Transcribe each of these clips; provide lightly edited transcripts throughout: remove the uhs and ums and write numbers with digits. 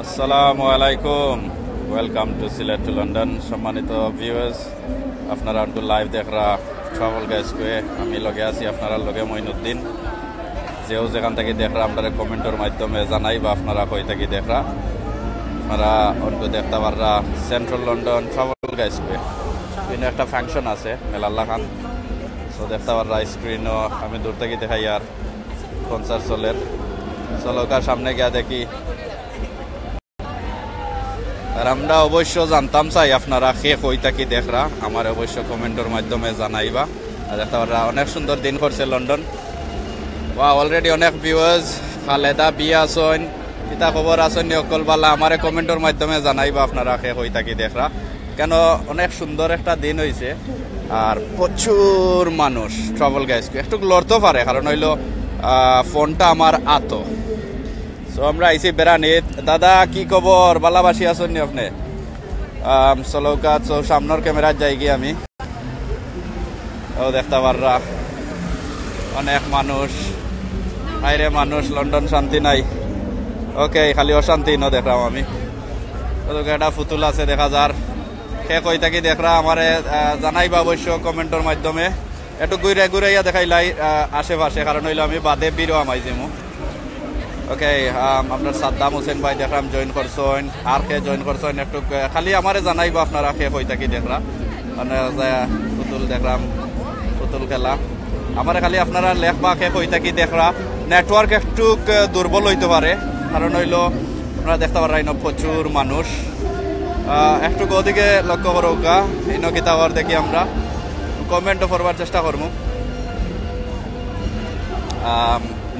আসসালামু আলাইকুম, welcome to Sylhet to London. সম্মানিত ভিউয়ার্স, আপনারা লাইভ দেখরা ট্রাভেল গাইডকে আমি লগে আছি, আপনারা লগে মঈনুদ্দিন। যেও যেখান থেকে দেখরা আপনারা কমেন্টের মাধ্যমে জানাই বা আপনারা কই থেকে দেখরা আপনারা অনকো দেখতে পাররা সেন্ট্রাল লন্ডন ট্রাভেল গাইডকে এখানে একটা ফাংশন আছে মেলাল্লা খান, সো দেখতে পাররা স্ক্রিনও আমি দূর থেকে দেখাই আর কনসার্ট চলের। চলকার সামনে গিয়া দেখি আর আমরা অবশ্য জানতাম চাই আপনারা কে কই থাকি দেখরা আমার অবশ্য কমেন্টের মাধ্যমে জানাইবা। আর দেখতে পাররা অনেক সুন্দর দিন করছে লন্ডন। বা অলরেডি অনেক ভিউয়ার্স খালেদা বিয়া আসন কিতা খবর আসন অকল বালা আমার কমেন্টের মাধ্যমে জানাইবা আপনারা কে কই থাকি দেখরা, কেন অনেক সুন্দর একটা দিন হয়েছে আর প্রচুর মানুষ ট্রাভেল গাইডকে একটু লড়তে পারে, কারণ হইল ফোনটা আমার আতো। সো আমরা আইসি বেড়ানিত। দাদা কি খবর, বালাবাসী আসুন নি আপনি? চলৌকা সামনের ক্যামেরা যাই গিয়ে আমি ও দেখতে পাররা অনেক মানুষ, বাইরে মানুষ, লন্ডন শান্তি নাই। ওকে, খালি অশান্তি ন দেখলাম আমি। একটা ফুতুল আছে দেখা যার, সে কই থাকি দেখরা আমারে জানাইবা অবশ্য কমেন্টের মাধ্যমে। একটু ঘুরে ঘুরাইয়া দেখাইলাই আশেপাশে, কারণ হইলো আমি বাদে বিরো আমাইছিমু। ওকে, আপনার সাদ্দাম হোসেন ভাই দেখলাম জয়েন করছেন, আর কে জয়েন করছেন একটু খালি আমারে জানাইবা আপনারা কে কই থাকি দেখরা। মানে পুতুল দেখলাম, পুতুল খেলা আমার খালি আপনারা লেখবা কে কই থাকি দেখরা। নেটওয়ার্ক একটু দুর্বল হইতে পারে, কারণ হইলো আপনারা দেখতে পারেন প্রচুর মানুষ। একটু ওদিকে লক্ষ্য করুকা ইনো কিতাবার দেখি আমরা কমেন্টও করবার চেষ্টা করবো।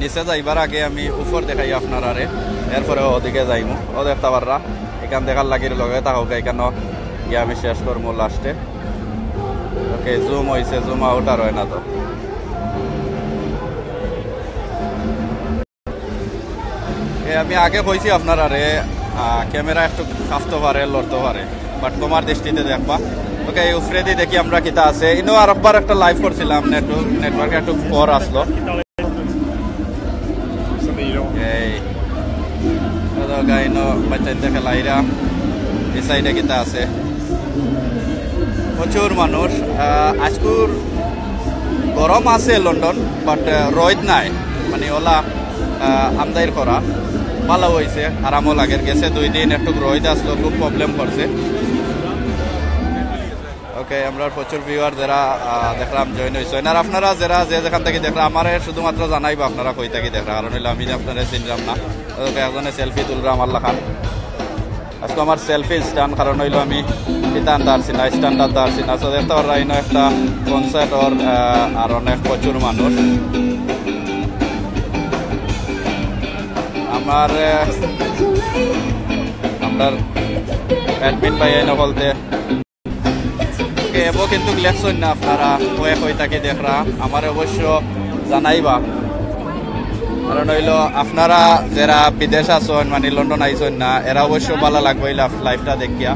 নিচে যাইবার আগে আমি উপর দেখাই আপনারা রে, এরপরে ওদিকে যাইমু। ও দেখতে পাররা এখান দেখার লাগির লগে তাহলে এখানে গিয়ে আমি শেষ করবো লাস্টে। ওকে, জুম হয়েছে, জুম আউট আর হয় না তো। আমি আগে কইছি আপনারা রে ক্যামেরা একটু কাঁপতে পারে, লড়তে পারে, বাট তোমার দৃষ্টিতে দেখবা। ওকে, এই উপরে দিয়ে দেখি আমরা কিতা আছে। ইনো আর একবার একটা লাইভ করছিলাম, নেটওয়ার্কে একটু পর আসলো। খেলাইরা এই সাইডে কিতা আছে, প্রচুর মানুষ। আজকুর গরম আছে লন্ডন, বাট রোদ নাই, মানে ওলা আমদাইর করা ভালো হয়েছে, আরামও লাগে। গেছে 2 দিন একটু রোদ আসলো, খুব প্রবলেম করছে। ওকে, আমরা প্রচুর ভিউয়ার যারা দেখলাম জয়েন হয়েছেন, আর আপনারা যারা যেখান থেকে দেখলাম আমার শুধুমাত্র জানাইবা আপনারা কই থাকি দেখলাম, কারণ হইলে আমি আপনারা চিনলাম না। ওকে, একজনে সেলফি তুললাম আমার লাখান। আজকে আমার সেলফি স্ট্যান্ড, কারণ হইলো আমি ইতান দাঁড়ছি না, স্ট্যান্ডার দাঁড়ছি না। তো দেখতে পারা ইনো একটা কনসার্ট ওর আর অনেক প্রচুর মানুষ। আমার অ্যাডমিন ভাই এনে বলতে এবো কিন্তু লেখছেন না আপনারা কয়ে কই থাকি দেখরা আমার অবশ্য জানাইবা, কারণ হইলো আপনারা যারা বিদেশ আছেন, মানে লন্ডন আইছেন না, এরা অবশ্য ভালো লাগবে লাইফটা দেখিয়া।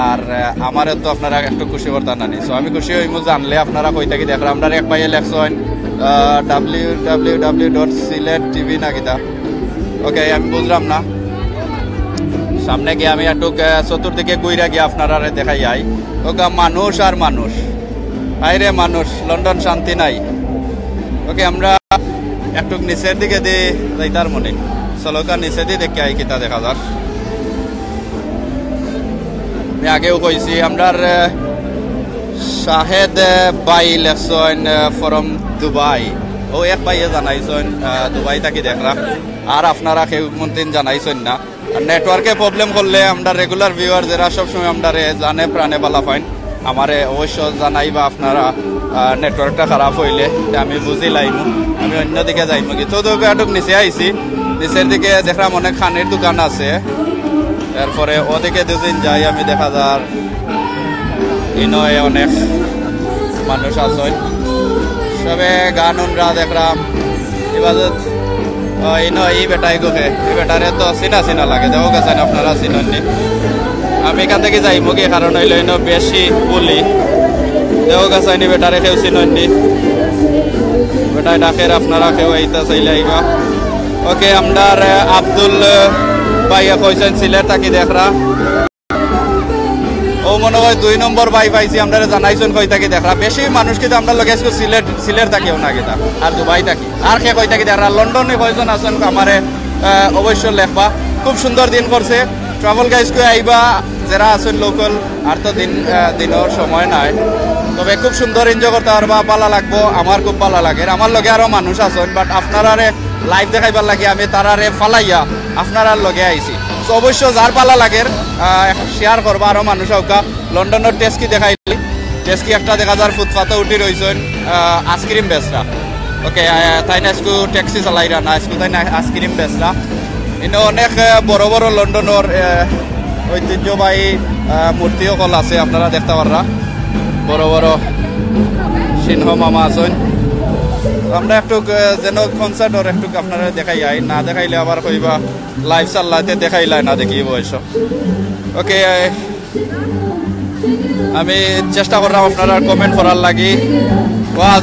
আর আমারও তো আপনারা একটু খুশি করতেন না, সো আমি খুশি হইমু জানলে আপনারা কই থাকি দেখরা। আপনারা এক পাইয়ে লেখছেন www.silettv না কিতা। ওকে, আমি বুঝলাম না, সামনে গিয়ে আমি একটু চতুর্দিকে ঘুরে গিয়ে আপনারা দেখাই যাই। ওকে, মানুষ আর মানুষ, বাইরে মানুষ, লন্ডন শান্তি নাই। ওকে, আমরা একটু নিচের দিকে দিয়ে যাইতার মনে, চলকা নিচে দিয়ে দেখে আই কিতা দেখা যাক। আমি আগেও কইছি আমরার শাহেদ বাই লেখছেন ফ্রম দুবাই। ও এক পাইয়ে জানাইছেন দুবাই থাকি দেখরা, আর আপনারা কেউ মন্দিন জানাইছেন না। আর নেটওয়ার্কে প্রবলেম করলে আমরা রেগুলার ভিউয়ার যারা সবসময় আমরা জানে প্রাণে বালা পাইন, আমারে অবশ্য জানাইবা আপনারা নেটওয়ার্কটা খারাপ হইলে, আমি বুঝি লাইমু, আমি অন্যদিকে যাইমু। কিন্তু একটু নিচে আইছি, নিচের দিকে দেখলাম অনেক খানির দোকান আছে। এরপরে ওদিকে দুদিন যাই আমি দেখা যার ইনয়ে অনেক মানুষ আছেন, সবে গান উনরা দেখলাম। এবার ইনো এই বেটাই গোকে, এই বেটারে তো চিনা চিনা লাগে, দেখো গেছেন আপনারা চিননি। আমি এখান থেকে যাইমু কি, কারণ হইলো ইনো বেশি বলি, দেখো গেছেন বেটারে কেউ চিননি, বেটাই ডাকের আপনারা কেউ এইটা চাইলে আইবা। ওকে, আমরা আব্দুল ভাইয়া কইছেন সিলেট থাকি দেখরা ও মনে হয় 2 নম্বর ভাই পাইছি আমরা জানাইছেন কই থাকি দেখরা বেশি মানুষ কিন্তু আমরা লগে আজকে সিলেট থাকিও না গেতা আর দুবাই থাকি আর কে কই থাকি দেখরা লন্ডনে কয়জন আছেন আমারে অবশ্য লেখবা খুব সুন্দর দিন করছে ট্রাভেল গাইজকে আইবা যারা আছেন লোকাল আর তো দিনের সময় নাই তবে খুব সুন্দর এনজয় করতে পারবা ভালো লাগবো আমার খুব ভালো লাগে আমার লগে আরো মানুষ আছেন বাট আপনারারে লাইভ দেখাইবার লাগে আমি তারারে ফালাইয়া আপনারার লগে আইছি তো অবশ্য যার ভালো লাগে শেয়ার করবা আরো মানুষ হোকা লন্ডনের টেস্কি দেখাইলি টেস্কি একটা দেখা যার ফুটপাতে উঠি রয়েছেন আইসক্রিম বেচরা ওকে তাই না স্কু ট্যাক্সি চালাইরা না স্কু তাই না আইসক্রিম বেচরা ইনো অনেক বড় বড় লন্ডনের ঐতিহ্যবাহী মূর্তি সকল আছে আপনারা দেখতে পাররা বড় বড় সিংহ মামা আছেন আমরা একটু যেন কনসার্টর একটু আপনারা দেখাই আই না দেখাইলে আবার কইবা লাইভ চাল্লাতে দেখাইলাই না দেখি বয়স ওকে আমি চেষ্টা করলাম আপনারা কমেন্ট করার লাগি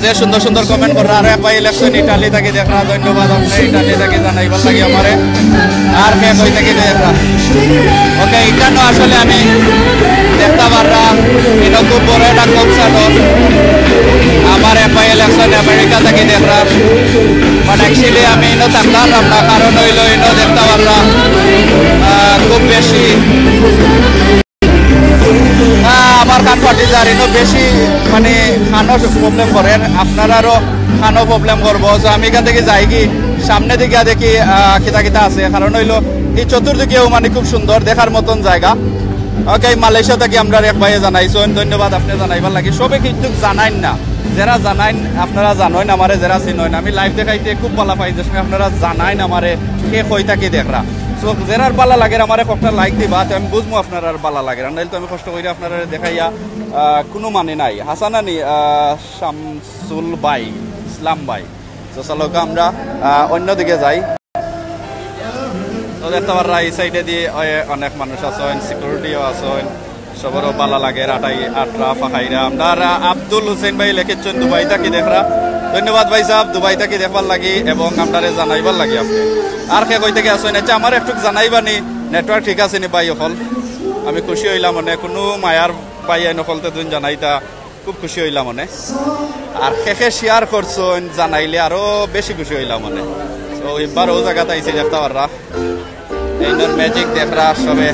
যে সুন্দর সুন্দর কমেন্ট করা আর ভাই ইলেকশন ইটালি থেকে দেখা ধন্যবাদ আপনি ইটালি থেকে জানাইবার লাগে আমারে আর কে কই থেকে দেখা ওকে এখানে আসলে আমি দেখতে পারলাম এটা খুব বড় একটা কনসার্ট আমার ভাই ইলেকশন আমেরিকা থেকে দেখা বাট অ্যাকচুয়ালি আমি ইনো থাকতাম না কারণ হইলো ইনো দেখতে পারলাম খুব বেশি আমার কান ফাটি যার ইনো বেশি মানে খানো প্রবলেম করেন আপনারারও খানো প্রবলেম করবো তো আমি এখান থেকে যাই কি সামনে দিকে দেখি কিতা কিতা আছে কারণ হইলো এই চতুর্দিকেও মানে খুব সুন্দর দেখার মতন জায়গা ওকে মালয়েশিয়া থেকে আমরা এক ভাইয়ে জানাইছেন ধন্যবাদ আপনি জানাইবার লাগে সবে কিন্তু জানাইন না যারা জানাইন আপনারা জানেন আমারে যারা চিনেন আমি লাইভ দেখাইতে খুব ভালো পাই যে আপনারা জানাইন আমারে কে কই থাকি দেখরা সো যারার ভালো লাগে আমারে একটা লাইক দিবা তো আমি বুঝবো আপনার আর ভালো লাগে নাইলে তো আমি কষ্ট করে আপনারা দেখাইয়া কোনো মানে নাই হাসানানি শামসুল ভাই ইসলাম ভাই তো চলো আমরা অন্যদিকে যাই তো দেখতে পাররা এই সাইডে দিয়ে অনেক মানুষ আছেন সিকিউরিটিও আছেন সবারও ভালো লাগে আটরা ফাঁকাইরা আমরা আব্দুল হোসেন ভাই লিখেছেন দুবাই থাকি দেখরা ধন্যবাদ ভাই সাহেব দুবাই থাকি দেখবার লাগি এবং আপনারে জানাইবার লাগি আপনি আর কে কই থেকে আসেন আচ্ছা আমার একটু জানাইবানি নেটওয়ার্ক ঠিক আছে নি ভাই অকল আমি খুশি হইলাম মনে কোনো মায়ার ভাই নকলতে দুন জানাইতা খুব খুশি হইলাম মনে আর শেষে শেয়ার করছেন জানাইলে আরো বেশি খুশি হইলাম মনে তো এবার ও জায়গাতে আইসি দেখতে পাররা এইনর ম্যাজিক দেখরা সবে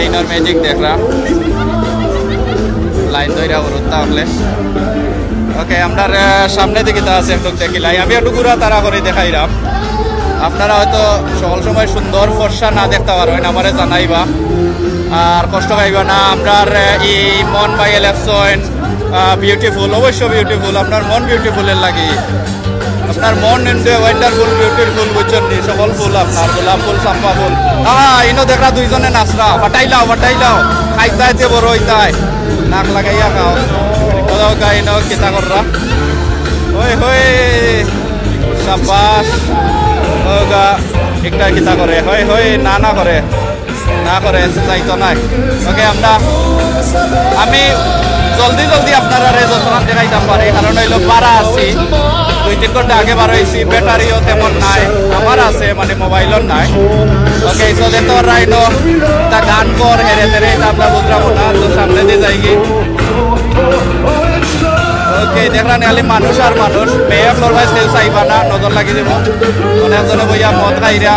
এইনর ম্যাজিক দেখরা লাইন ধইরা বরুত্তা হলে ওকে আমরা সামনে দিকে তা আছে একটু দেখিলাই আমি একটু ঘুরা তারা করে দেখাইলাম আপনারা হয়তো সকল সময় সুন্দর ফর্সা না দেখতে পারবেন আমারে জানাইবা আর কষ্ট পাইবা না আমরা এই মন বাই ইলেকশন বিউটিফুল অবশ্য বিউটিফুল আপনার মন বিউটিফুলের লাগি আপনার মন ওয়ান্ডারফুল বিউটিফুল বুঝছেন নি সকল ফুল আপনার গোলাপ ফুল চাম্পা ফুল ইনো দেখরা দুইজনে নাচরা ফাটাইলাও খাইতাইতে বড় হইতাই নাক লাগাইয়া খাও কোথাও গাই নাও কিতা কররা ওই হই সাবাস ওগা একটা কিতা করে হই না করে চাইতো নাই ওকে আমি জলদি আপনারা যতক্ষণ দেখাইতাম পারি কারণ হইলো পারা আছি 2-3 ঘন্টা আগে বার হয়েছি ব্যাটারিও তেমন নাই আমার আছে মানে মোবাইলও নাই ওকে সো দেখতে রাইনো তা গান কর হেরে তেরে এটা আমরা বুঝলাম না তো সামনে দিয়ে যাই কি ওকে দেখলাম খালি মানুষ আর মানুষ মেয়ে ফ্লোর সেল চাইবা না নজর লাগি দিব অনেকজনে বইয়া মদ খাইরা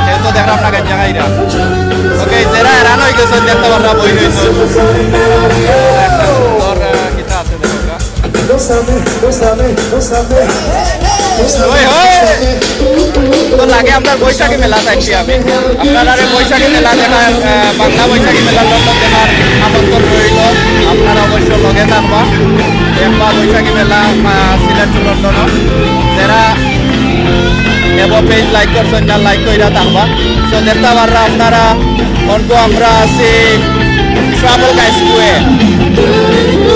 সেও তো দেখলাম না গাঞ্জা খাইরা ওকে যারা এরান হয়ে গেছে দেখতে পারবা বই হয়েছে সুন্দর কিতা আছে দেখো তো লাগে আপনার বৈশাখী মেলা থাকছি আমি আপনারা বৈশাখী মেলা দেখার বাংলা বৈশাখী মেলা লন্ডন দেখার আমন্ত্রণ রইল আপনারা অবশ্য লগে থাকবা একবার বৈশাখী মেলা সিলেট টু লন্ডন যারা পেজ লাইক করছেন না লাইক কইরা থাকবা তো দেখতে পাররা আপনারা অন্ত আমরা আছি ট্রাভেল গাইজ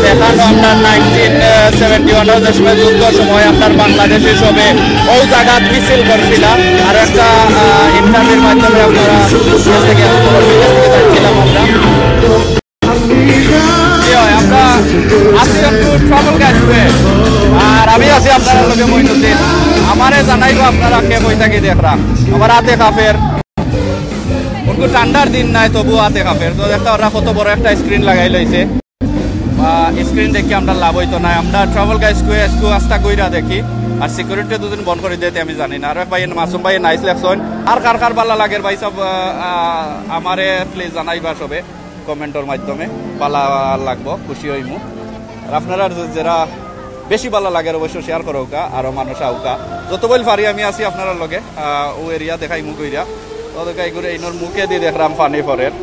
দেখানো আপনার 1971 যে সময় যুদ্ধের সময় আপনার বাংলাদেশে সবে ওই জায়গা মিছিল করছিলাম আর একটা ইন্টারভিউর মাধ্যমে আপনারা যাচ্ছিলাম আমরা হয় আমরা আছি একটু ট্রাভেল গাইডে আর আমি আছি আপনারা লগে মইনুদ্দিন আমারে জানাইবো আপনারা কে কই থাকি দেখরা আমার হাতে কাফের উনকো ঠান্ডার দিন নাই তবু হাতে কাফের তো দেখতে ওরা কত বড় একটা স্ক্রিন লাগাই লইছে বা স্ক্রিন দেখি আমরা লাভ হইতো না আমরা ট্রাভেল গাইডকে একটু আস্তা কইরা দেখি আর সিকিউরিটি দুদিন বন্ধ করে দিতে আমি জানি না আর ভাই মাসুম ভাই নাইস লেখছেন আর কার কার ভালো লাগে ভাই সব আমারে প্লিজ জানাইবা সবে কমেন্টের মাধ্যমে ভালো লাগবো খুশি হইমু আর আপনারা যারা বেশি ভালো লাগে অবশ্যই শেয়ার করো কা আরো মানুষ আউকা যত বল পারি আমি আছি আপনার লগে ও এরিয়া দেখাই মুখ কইরা তো দেখাই করে ইনর মুখে দিয়ে দেখলাম পানি পরের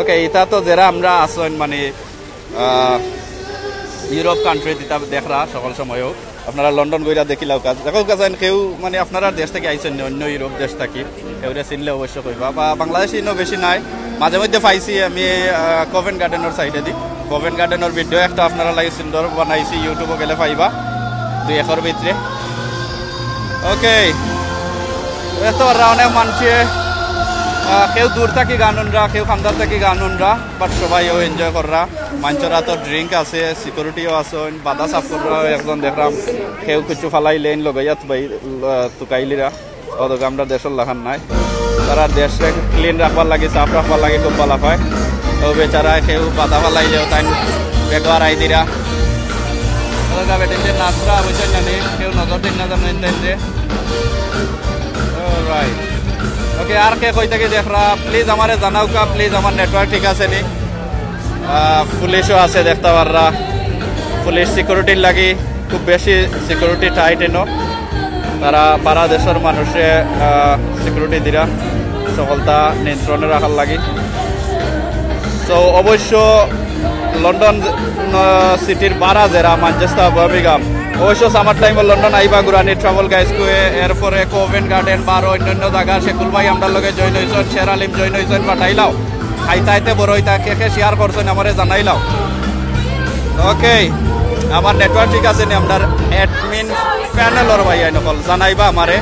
ওকে এটা তো যারা আমরা আসেন মানে ইউরোপ কান্ট্রি এটা দেখরা সকল সময়ও আপনারা লন্ডন গইরা দেখিলাও কাজ দেখো কাজেন কেউ মানে আপনারা দেশ থেকে আইছেন অন্য ইউরোপ দেশ থাকি কেউরে চিনলে অবশ্যই কইবা বা বাংলাদেশে ইনো বেশি নাই মাঝে মধ্যে পাইছি আমি কভেন্ট গার্ডেনের সাইডে দি কভেন্ট গার্ডেনের ভিডিও একটা আপনারা লাগে সুন্দর বানাইছি ইউটিউবে গেলে পাইবা 2 একর ভিতরে ওকে এত অনেক মানুষে কেউ দূর থাকি গানুনরা কেউ খান্দার থাকি গানুনরা বাট সবাইও এনজয় কররা মানুষরা তো ড্রিঙ্ক আছে সিকিউরিটিও আছেন বাধা সাফ কররা একজন দেখলাম কেউ কিছু ফালাই লেন লগাইয়া তুকাইলিরা অত আমরা দেশের লাখান নাই তারা দেশে ক্লিন রাখবার লাগে সাফ রাখবার লাগে খুব ভালো পায় তো বেচারা কেউ বাধা ফালাইলেও তাই বেগর আই দিরা বেটিতে নাচরা বুঝছেন জানি কেউ নজর দিন না জানেন যে রাইট ওকে আর কে কই থেকে দেখরা প্লিজ আমারে জানাও কা প্লিজ আমার নেটওয়ার্ক ঠিক আছে নি পুলিশও আছে দেখতে পাররা পুলিশ সিকিউরিটির লাগি খুব বেশি সিকিউরিটি টাইট এনো তারা পাড়া দেশের মানুষে সিকিউরিটি দিরা সকলতা নিয়ন্ত্রণে রাখার লাগি তো অবশ্য লন্ডন সিটির বারা যারা ম্যানচেস্টার বার্মিংহাম অবশ্য সামার টাইমে লন্ডন আইবা গুরানি ট্রাভেল গাইডকে এরপরে কোভেন্ট গার্ডেন বা অন্যান্য জায়গা শেকুল ভাই আমরা লগে জয়েন হয়েছেন শের আলিম জয়েন হয়েছেন পাঠাইলাও খাইতাইতে বড় হইতা কে কে শেয়ার করছেন আমারে জানাইলাও ওকে আমার নেটওয়ার্ক ঠিক আছে নি আপনার অ্যাডমিন প্যানেলর ভাই নকল জানাইবা আমারে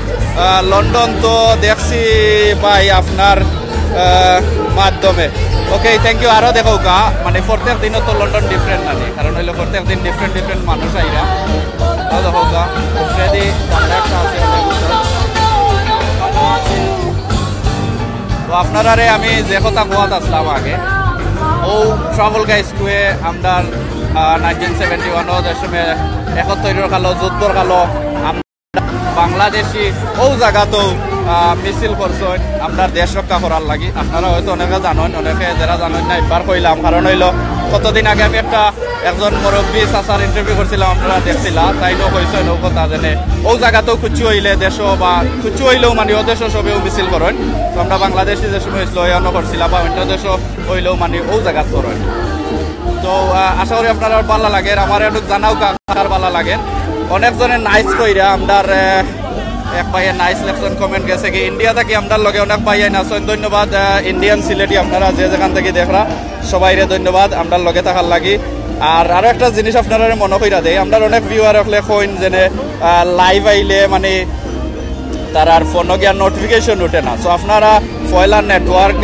লন্ডন তো দেখছি ভাই আপনার মাধ্যমে ওকে থ্যাংক ইউ আরও দেখো কা মানে প্রত্যেক দিনও তো লন্ডন ডিফারেন্ট নানি কারণ হইলে প্রত্যেক দিন ডিফারেন্ট মানুষ আইরা দেখো কা ফ্রেডি কন্ট্যাক্ট আছে তো আপনারা আমি যে কথা কোয়াত আসলাম আগে ও ট্রাভেল গাইডকে আমরা 1971 দেশ সময় 71 কালো যুদ্ধর কালো বাংলাদেশি ও জায়গাতেও মিছিল করছেন আমরা দেশ রক্ষা করার লাগি আপনারা হয়তো অনেকে জানেন অনেকে যারা জানেন না একবার কইলাম কারণ হইলো কতদিন আগে আমি একজন মুরব্বী চাচার ইন্টারভিউ করছিলাম আপনারা দেখছিলাম তাইও কইছেন ও কথা জানে ও জায়গাতেও কুচু হইলে দেশ বা কুচু হইলেও মানে ও দেশও সবেও মিছিল করেন তো আমরা বাংলাদেশি যে সময় লয়ন করছিলাম বা অন্য দেশও হইলেও মানে ও জায়গাত করেন তো আশা করি আপনারা ভালো লাগে আমার একটু জানাও কার ভালো লাগে অনেকজনে নাইস কইরা আমরার এক ভাইয়ে নাইস লেকশন কমেন্ট গেছে কি ইন্ডিয়া থেকে আমরার লগে অনেক ভাইয়াই আছেন ধন্যবাদ ইন্ডিয়ান সিলেটি আপনারা যে যেখান থেকে দেখরা সবাইরে ধন্যবাদ আমরার লগে থাকার লাগি আর আরো একটা জিনিস আপনারা মনে কইরা দেয় আমরা অনেক ভিউয়ার হলে কইন যেনে লাইভ আইলে মানে তার আর ফোনে গিয়া নোটিফিকেশন উঠে না সো আপনারা পয়লা নেটওয়ার্ক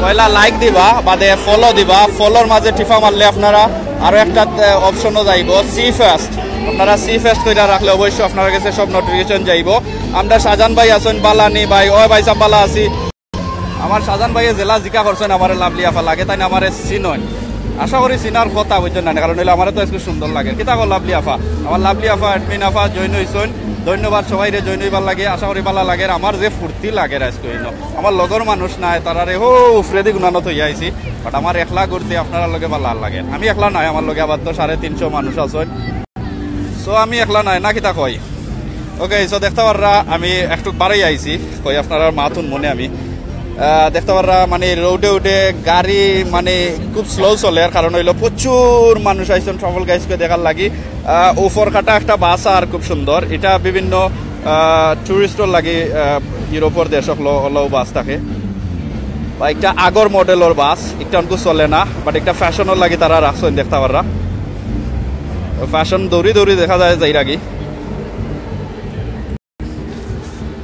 পয়লা লাইক দিবা বাদে ফলো দিবা ফলোর মাঝে টিপা মারলে আপনারা আরো একটা অপশনও যাইব সি ফার্স্ট আপনারা সি ফার্স্ট কইরা রাখলে অবশ্যই আপনার কাছে সব নোটিফিকেশন যাইব আমরা শাহজাহান ভাই আছেন বালানি ভাই ও ভাই সব বালা আছি আমার শাহজাহান ভাইয়ে জেলা জিকা করছেন আমার লাভলি আফা লাগে তাই আমার চিনন আশা করি চিনার কথা বুঝছেন না কারণ হইলে আমার তো একটু সুন্দর লাগে কিতা কর লাভলি আফা আমার লাভলি আফা অ্যাডমিন আফা জয়েন হইছেন ধন্যবাদ সবাইরে জয়েন হইবার লাগে আশা করি ভালো লাগে আমার যে ফুর্তি লাগে রাইস আমার লগর মানুষ নাই তারারে হো উফরেদি গুণানত হইয়া আইছি বাট আমার একলা ঘুরতে আপনারা লগে ভালো লাগে আমি একলা নাই আমার লগে আবার তো 350 মানুষ আছেন সো আমি একলা নাই না কিতা কই ওকে সো দেখতে পাররা আমি একটু বাড়াই আইছি কই আপনারা মাথুন মনে আমি দেখতে পাররা মানে রোডে উঠে গাড়ি মানে খুব স্লো চলে কারণ হইলো প্রচুর মানুষ আইছেন ট্রাভেল গাইডকে দেখার লাগি উপর কাটা একটা বাস আর খুব সুন্দর এটা বিভিন্ন টুরিস্টর লাগি ইউরোপের দেশ হলো বাস থাকে বা একটা আগর মডেলের বাস একটা অনেক চলে না বাট একটা ফ্যাশনের লাগি তারা রাখছেন দেখতে পাররা ফ্যাশন দৌড়ি দৌড়ি দেখা যায় যাই রাগি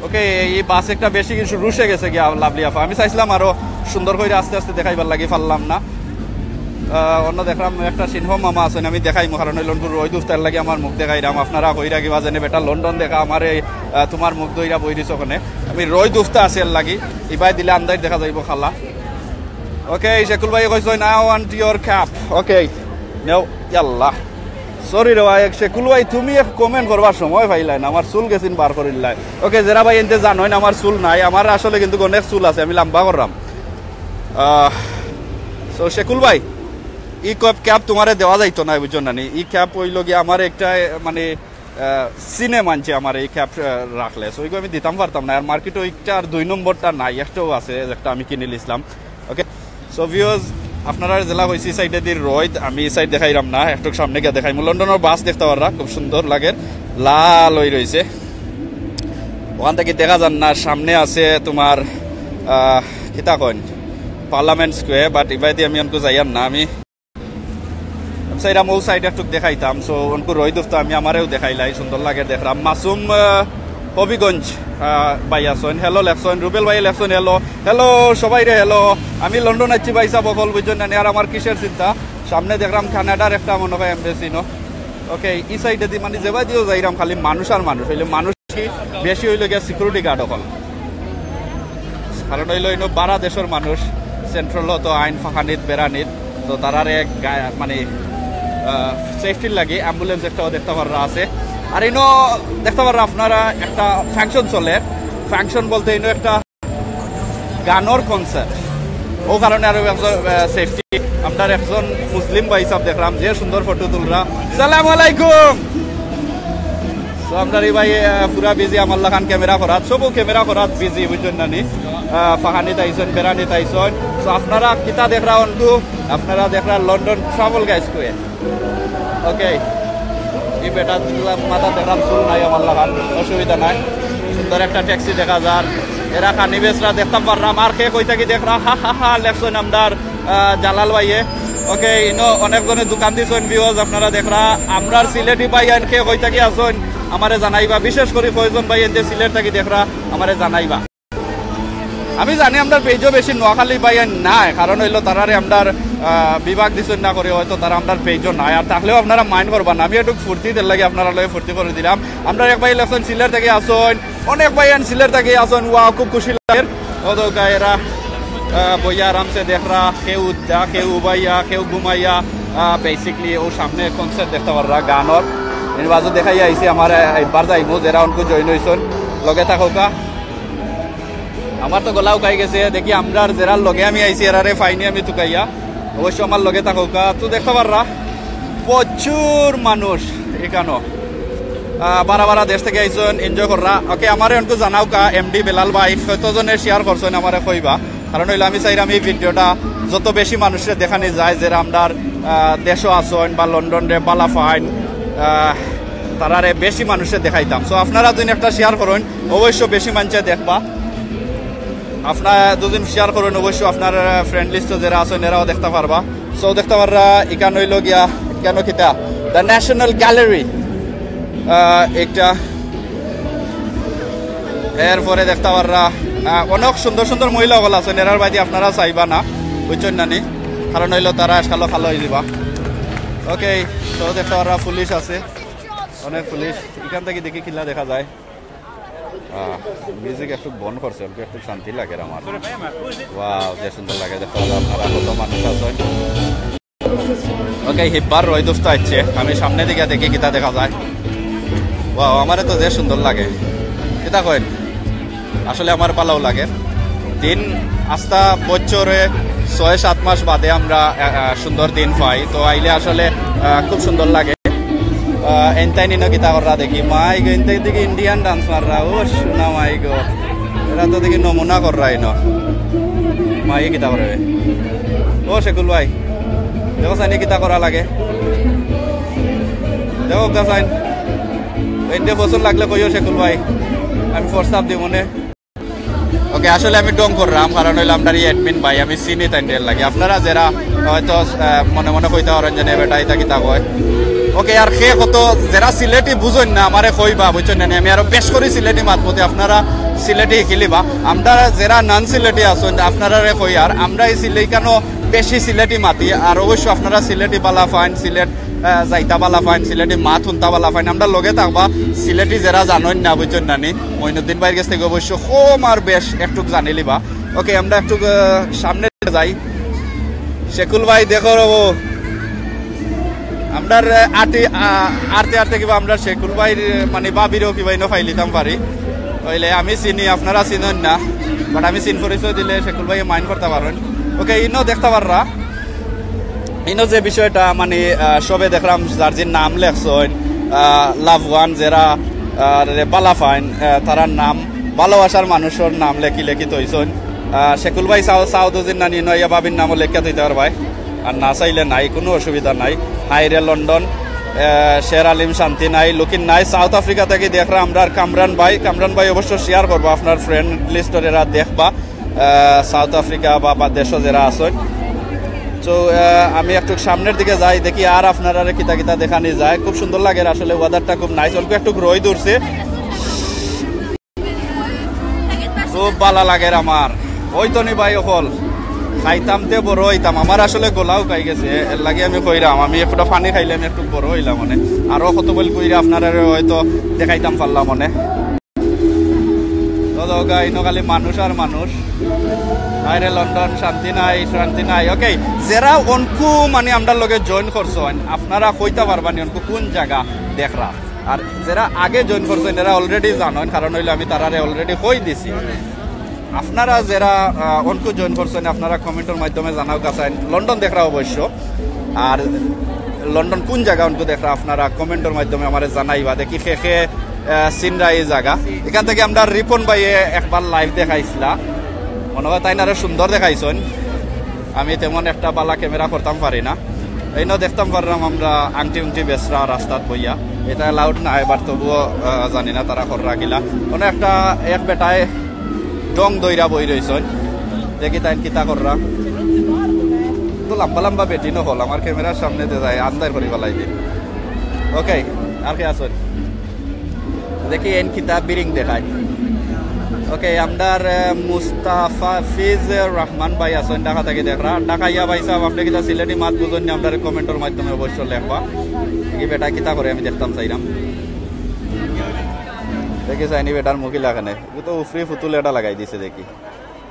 ওকে এই বাস একটা বেশি কিছু রুশে গেছে গিয়া লাভলি আফা আমি চাইছিলাম আরো সুন্দর করে আস্তে আস্তে দেখাইবার লাগি পারলাম না। অন্য দেখলাম একটা সিংহ মামা আছেন, আমি দেখাই কারণ লন্ডন রোদ উফতার লাগে আমার মুখ দেখাইলাম। আপনারা কই রাখিবা জানে বেটা লন্ডন দেখা আমার এই তোমার মুখ দইরা বই দিছ ওখানে, আমি রোদ উফতা আছে লাগি ইবাই দিলে আন্দাজ দেখা যাইব খালা। ওকে শেকুল ভাই কইছ now want your cap. Okay now ইয়াল্লাহ। সরি রে ভাই শেকুল ভাই তুমি এক কমেন্ট করবার সময় পাইলাই না, আমার চুল গেছিন বার করিলাই। ওকে যারা ভাই এনতে জানোই না আমার চুল নাই, আমার আসলে কিন্তু অনেক চুল আছে, আমি লম্বা করলাম। সো শেকুল ভাই ই ক্যাপ তোমারে দেওয়া যাইতো না বুঝছো না, ই ক্যাপ হইল গিয়ে আমার একটা মানে সিনে মানছে আমার এই ক্যাপ রাখলে, সো আমি দিতাম পারতাম না। আর মার্কেটে ওইটা আর 2 নম্বরটা নাই, একটাও আছে একটা আমি কিনে নিয়েছিলাম। ওকে সো ভিউয়ার্স আপনারা জেলা হয়েছি সাইডে দিয়ে রোদ, আমি এই সাইড দেখাইলাম না, একটু সামনে গিয়ে দেখাইম। লন্ডনের বাস দেখতে পাররা খুব সুন্দর লাগে, লাল হয়ে রয়েছে, ওখান থেকে দেখা যান না। সামনে আছে তোমার কিতা কন পার্লামেন্ট স্কোয়ার, বাট ইবাই দিয়ে আমি অনকু যাইয়ার না, আমি মৌ সাইড একটু দেখাইতাম। সো অনকু রোদ উফতা আমি আমারেও দেখাইলাই, সুন্দর লাগে দেখলাম। মাসুম হবিগঞ্জ ভাই আসুন, হ্যালো লেখছেন, রুবেল ভাই লেখছেন হ্যালো। হ্যালো সবাই রে হ্যালো, আমি লন্ডন আছি ভাই সাহ বকল বুঝছেন না। আর আমার কিসের চিন্তা, সামনে দেখলাম কানাডার একটা মনে হয় এমবেসি নো। ওকে এই সাইডে দি মানে যেবা দিয়েও যাইরাম খালি মানুষ আর মানুষ, হইলে মানুষ কি বেশি হইল গিয়া সিকিউরিটি গার্ড হল, কারণ হইল ইনো 12 দেশের মানুষ, সেন্ট্রাল তো আইন ফাঁকানিত বেড়ানিত, তো তারার এক মানে সেফটির লাগে অ্যাম্বুলেন্স একটাও দেখতে পারা আছে। আর ইনো দেখতে পারা আপনারা একটা ফাংশন চলে, ফাংশন বলতে ইনো একটা গানোর কনসার্ট, ও কারণে আরো সেফটি। আপনার একজন মুসলিম ভাই সাহেব দেখলাম যে সুন্দর ফটো তুলরা। সালাম আলাইকুম। আপনার এই ভাই পুরা বিজি, আমার লাগান ক্যামেরা করাত, সবও ক্যামেরা করাত বিজি বুঝছেন না নি। ফাঁকানিত আইসন, বেড়ানিত আইসন। তো আপনারা কিতা দেখরা অন্তু, আপনারা দেখরা লন্ডন ট্রাভেল গাইজ করে। ওকে এই বেটা মাথা দেখলাম চুল নাই আমার লাগান, অসুবিধা নাই, সুন্দর একটা ট্যাক্সি দেখা যার। এরা খানি বেচরা দেখতাম পারলাম। আর খেয়ে কই থাকি দেখরা হা হা হা লেখছেন আমদার জালাল ভাইয়ে। ওকে ইনো অনেকজনে দোকান দিছেন ভিউয়ার্স, আপনারা দেখরা আমরার সিলেটি ভাই আন খেয়ে কই থাকি আসুন আমারে জানাইবা, বিশেষ করে কয়জন ভাই এনতে সিলেট থাকি দেখরা আমারে জানাইবা। আমি জানি আপনার পেজও বেশি নোয়াখালী পাই নাই, কারণ হইলো তারারে আপনার বিভাগ দিচ্ছেন না করে হয়তো তারা আপনার পেজও নাই। আর তাহলেও আপনারা মাইন্ড করবেন, আমি একটু ফুর্তি দিল লাগে আপনারা লগে ফুর্তি করে দিলাম। আমরা এক ভাই লেখছেন সিলেট থেকে আসুন, অনেক ভাই সিলেট থেকে আসুন, ওয়া খুব খুশি লাগে। ওদা এরা বইয়া আরামসে দেখরা, কেউ উদ্যা কেউ উবাইয়া কেউ ঘুমাইয়া, বেসিকলি ও সামনে কনসার্ট দেখতে পাররা গানর নির্বাচন দেখাই আইসি। আমার একবার যাইব যারা অনকু জয়েন হয়েছেন লগে থাকা। আমার তো গলাও খাই গেছে, দেখি আমরা জেরার লগে আমি আইসি এরারে ফাইনি আমি তুকাইয়া, অবশ্য আমার লগে থাকা তো দেখতে পাররা প্রচুর মানুষ এখানো বারা দেশ থেকে আইসন, এনজয় কররা। ওকে আমারে অনকু জানাও কা এমডি বেলাল ভাই কতজনে শেয়ার করছেন আমারে কইবা, কারণ হইলে আমি চাইলাম এই ভিডিওটা যত বেশি মানুষের দেখানি যায় যে আমরার দেশও আসন বা লন্ডন রে বালা ফাইন তারারে বেশি মানুষের দেখাইতাম। সো আপনারা যদি একটা শেয়ার করেন অবশ্য বেশি মানুষে দেখবা, আপনারা দুদিন শেয়ার করুন অবশ্য আপনার ফ্রেন্ড লিস্ট যারা আছেন এরাও দেখতে পারবা। সো দেখতে পাররা ইকান হইল গিয়া কেন কিতা দ্য ন্যাশনাল গ্যালারি একটা, এরপরে দেখতে পাররা অনেক সুন্দর সুন্দর মহিলা হল আছেন, এরার বাদি আপনারা চাইবা না বুঝছেন না নি, কারণ হইলো তারা খালো খালো হয়ে যাবা। ওকে তো দেখতে পাররা পুলিশ আছে, অনেক পুলিশ এখান থেকে দেখি কিলা দেখা যায়। মিউজিক একটু বন্ধ করছে, একটু শান্তি লাগে আমার। ওয়াও যে সুন্দর লাগে দেখতে পাররা আপনারা কত মানুষ আছেন। ওকে হিব্বার রয়দুফতা হচ্ছে, আমি সামনে দিকে দেখি কিতা দেখা যায়। ওয়াও আমারে তো যে সুন্দর লাগে, কিতা কইন আসলে আমার পালাও লাগে। দিন আস্তা বছরে 6-7 মাস বাদে আমরা সুন্দর দিন পাই, তো আইলে আসলে খুব সুন্দর লাগে। এনতাই নিনো কিতা কররা দেখি মাই গো, এনতাই দেখি ইন্ডিয়ান ডান্স মাররা, ও শোনা মাই গো, এরা তো দেখি নমুনা কররা ইনো মাই কিতা করবে। ও শেকুল ভাই দেখো সাইনি কিতা করা লাগে, দেখো গা সাইন এনতে বছর লাগলে কইও শেকুল ভাই আমি ফোর্সাপ দিব মনে। ওকে আসলে আমি ডং করলাম, কারণ হইলো আপনার এই অ্যাডমিন ভাই আমি চিনি তাই লাগে। আপনারা যারা হয়তো মনে মনে কইতে পারেন যে বেটা এটা কিতা কয়, ওকে আর সে কত যারা সিলেটি বুঝেন না আমারে কইবা বুঝছেন না আমি আরো বেশ করে সিলেটি মাতমতে আপনারা সিলেটি শিখিলিবা আমরা যারা নন সিলেটি আছেন আপনারা কই আর আমরা এই সিলেটি কেন বেশি সিলেটি মাতি আর অবশ্যই আপনারা সিলেটি বালা ফাইন সিলেট যাইতা বালা ফাইন সিলেটি মাত শুনতা বালা ফাইন আমরা লগে থাকবা সিলেটি যারা জানেন না বুঝছেন নানি মইনুদ্দিন ভাইয়ের কাছ থেকে অবশ্যই কম আর বেশ একটু জানিলিবা ওকে আমরা একটু সামনে যাই শেকুল ভাই দেখো আমরা আরতে কিবা আমরা শেকুল ভাইয়ের মানে বাবিরও কিবা ইনো ফাইলিতাম পারি হইলে আমি চিনি আপনারা চিনেন না বাট আমি চিন পরিচয় দিলে শেকুল ভাই মাইন্ড করতে পারেন ওকে ইনো দেখতে পাররা ইনো যে বিষয়টা মানে সবে দেখলাম যার যে নাম লেখছেন লাভ ওয়ান যারা বালা ফাইন তার নাম ভালোবাসার মানুষের নাম লেখি লেখি তৈছেন শেকুল ভাই সাউদিন নানি নয়া বাবির নামও লেখা তৈতে পারবাই আর না চাইলে নাই কোনো অসুবিধা নাই হাইরে লন্ডন শের আলিম শান্তি নাই লুকিন নাই সাউথ আফ্রিকা থেকে দেখরা আমরা কামরান ভাই অবশ্য শেয়ার করবো আপনার ফ্রেন্ড লিস্টের এরা দেখবা সাউথ আফ্রিকা বা দেশও যারা আছেন তো আমি একটু সামনের দিকে যাই দেখি আর আপনারা কিতা কিতা দেখানি যায় খুব সুন্দর লাগে আসলে ওয়েদারটা খুব নাইস অল্প একটু রোদ উঠছে খুব ভালো লাগে আমার ওই তো নি ভাই অকল খাইতাম তে বড় হইতাম আমার আসলে গোলাও খাই গেছে এর লাগে আমি কইরাম আমি একটা পানি খাইলে আমি একটু বড় হইলাম মানে আরো কত বল কইরা আপনারা হয়তো দেখাইতাম পারলাম মানে তো গাইনো খালি মানুষ আর মানুষ বাইরে লন্ডন শান্তি নাই ওকে যারা অনকু মানে আমরা লগে জয়েন করছেন আপনারা কইতে পারবানি অনকু কোন জায়গা দেখরা আর যারা আগে জয়েন করছেন এরা অলরেডি জানেন কারণ হইলে আমি তারারে অলরেডি কই দিছি আপনারা যারা অনকু জয়েন করছেন আপনারা কমেন্টের মাধ্যমে জানাও কাছেন লন্ডন দেখরা অবশ্য আর লন্ডন কোন জায়গা অনকু দেখরা আপনারা কমেন্টের মাধ্যমে আমারে জানাইবা দেখি শেষে সিনরা এই জায়গা এখান থেকে আমরা রিপন ভাইয়ে একবার লাইভ দেখাইছিলা মনে হয় তাই না সুন্দর দেখাইছেন আমি তেমন একটা বালা ক্যামেরা করতাম পারি না এই দেখতাম পারলাম আমরা আংটি উংটি বেচরা রাস্তাত বইয়া এটা লাউড না এবার তবুও জানি না তারা খররা গিলা কোনো একটা এক বেটায় ডং দইরা বই রয়েছেন দেখি তাই কিতা কররা তো লম্বা লম্বা বেটি নহল আমার ক্যামেরার সামনে যায় আন্দার করি পেলাই দিন ওকে আর কে আসেন দেখি এন কিতাব বিরিং দেখায় ওকে আমদার মুস্তাফিজ রহমান ভাই আছেন ঢাকা থেকে দেখরা ঢাকা ইয়া ভাই সাহেব আপনি কিতা সিলেটি মাত বুঝেন নি আমদার কমেন্টের মাধ্যমে অবশ্যই লেখবা কি বেটা কিতা করে আমি দেখতাম চাইলাম দেখি চাইনি বেটার মুখি লাগানে তো উফরি ফুতুল এটা লাগাই দিছে দেখি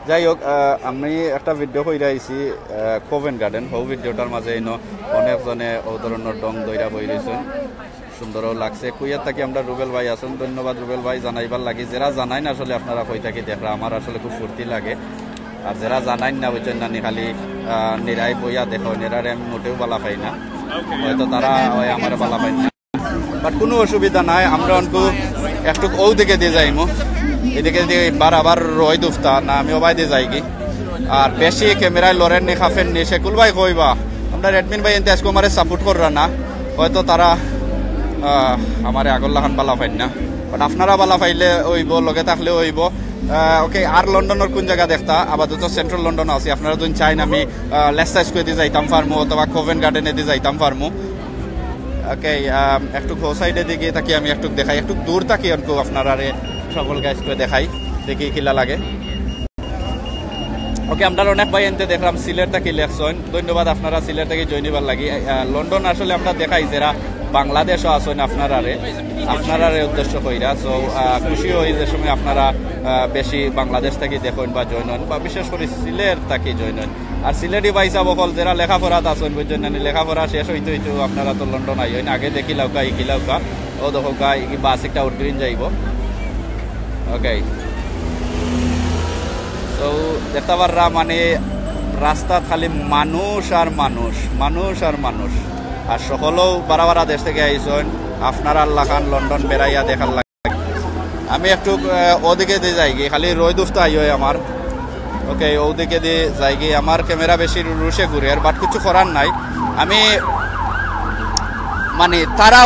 যাই হোক আমি একটা ভিডিও কইরা আইছি কোভেন্ট গার্ডেন হৌ ভিডিওটার মাঝে অনেকজনে ও ধরনের ডং দইরা বই রয়েছেন সুন্দরও লাগছে কুইয়ার থাকি আমরা রুবেল ভাই আছেন ধন্যবাদ রুবেল ভাই জানাইবার লাগে যারা জানাই না আসলে আপনারা কই থাকি দেখরা আমার আসলে খুব ফুর্তি লাগে আর যারা জানাই না বুঝছেন না খালি নিরাই বইয়া দেখো নিরারে আমি মোটেও বালা পাই না হয়তো তারা আমার বালা পাই না বাট কোনো অসুবিধা নাই আমরা অনকু একটু ও দিকে দিয়ে যাইমো এদিকে দিয়ে বারবার রয় দুফতা না আমি ওবাই দিয়ে যাই কি আর বেশি ক্যামেরায় লড়েন নি খাফেন নি শেকুল ভাই কইবা আমরা রেডমিন ভাই এনতে আজকে আমার সাপোর্ট কররা না হয়তো তারা আমার আগল্লাখান বালা পাইন না বাট আপনারা বালা পাইলে ওইব লগে থাকলে ওইব ওকে আর লন্ডনের কোন জায়গা দেখতা আপাতত সেন্ট্রাল লন্ডন আছে আপনারা যদি চাইন আমি লেস্টার স্কোয়ার দিয়ে যাইতাম পারমু অথবা কোভেন্ট গার্ডেনে দিয়ে যাইতাম পারমু ওকে একটু ঘো সাইডে দিকে থাকি আমি একটু দেখাই একটু দূর থাকি একটু আপনারা সকল গাইজ করে দেখাই দেখি কিলা লাগে ওকে আমরা অনেক ভাই এনতে দেখলাম সিলেট থেকে লেখছেন ধন্যবাদ আপনারা সিলেট থেকে জয়েন হবার লাগি লন্ডন আসলে আমরা দেখাই যারা বাংলাদেশও আছেন আপনারা উদ্দেশ্য কইরা সো খুশি হই যে সময় আপনারা বেশি বাংলাদেশ থেকে দেখেন বা জয়েন হন বা বিশেষ করে সিলেট থেকে জয়েন হন আর সিলেটি ভাইসা বকল যারা লেখাপড়াত আছেন বুঝছেন না লেখাপড়া শেষ হইতে হইতো আপনারা তো লন্ডন আইন আগে দেখি লাউকা ইকি লাউকা ও দেখোকা ইকি বাস একটা উঠগ্রিন যাইব ওকে তো দেখতে পাররা মানে রাস্তা খালি মানুষ আর মানুষ আর সকলেও বারা দেশ থেকে আইসেন আপনারা আল্লাহ খান লন্ডন বেড়াইয়া দেখার লাগে আমি একটু ওদিকে দিয়ে যাই গিয়ে খালি রোদ উফতা আই আমার ওকে ওদিকে দিয়ে যাই গিয়ে আমার ক্যামেরা বেশি রুশে ঘুরে আর বাট কিছু করার নাই আমি মানে তারা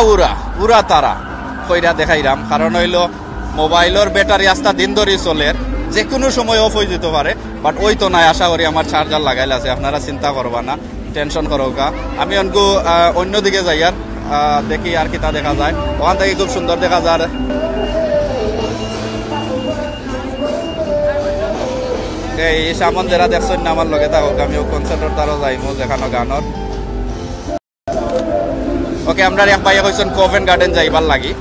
উড়া তারা কইরা দেখাইরাম কারণ হইল মোবাইলের ব্যাটারি আস্তা দিন ধরে চলে যে কোনো সময় অফ হয়ে যেতে পারে বাট ওই তো নাই আশা করি আমার চার্জার লাগাইল আছে আপনারা চিন্তা করবা না টেনশন করোকা আমি অন্য দিকে যাই আর দেখি আর কিতা দেখা যায়। ওখান থেকে খুব সুন্দর দেখা যায়। এই সামন যারা দেখছেন না আমার লগে থাকুক, আমিও কনসার্টর তারও যাইমু যেখানো গানত। ওকে, আমরা এক ভাইয়া কইছেন কোভেন্ট গার্ডেন যাইবার লাগি।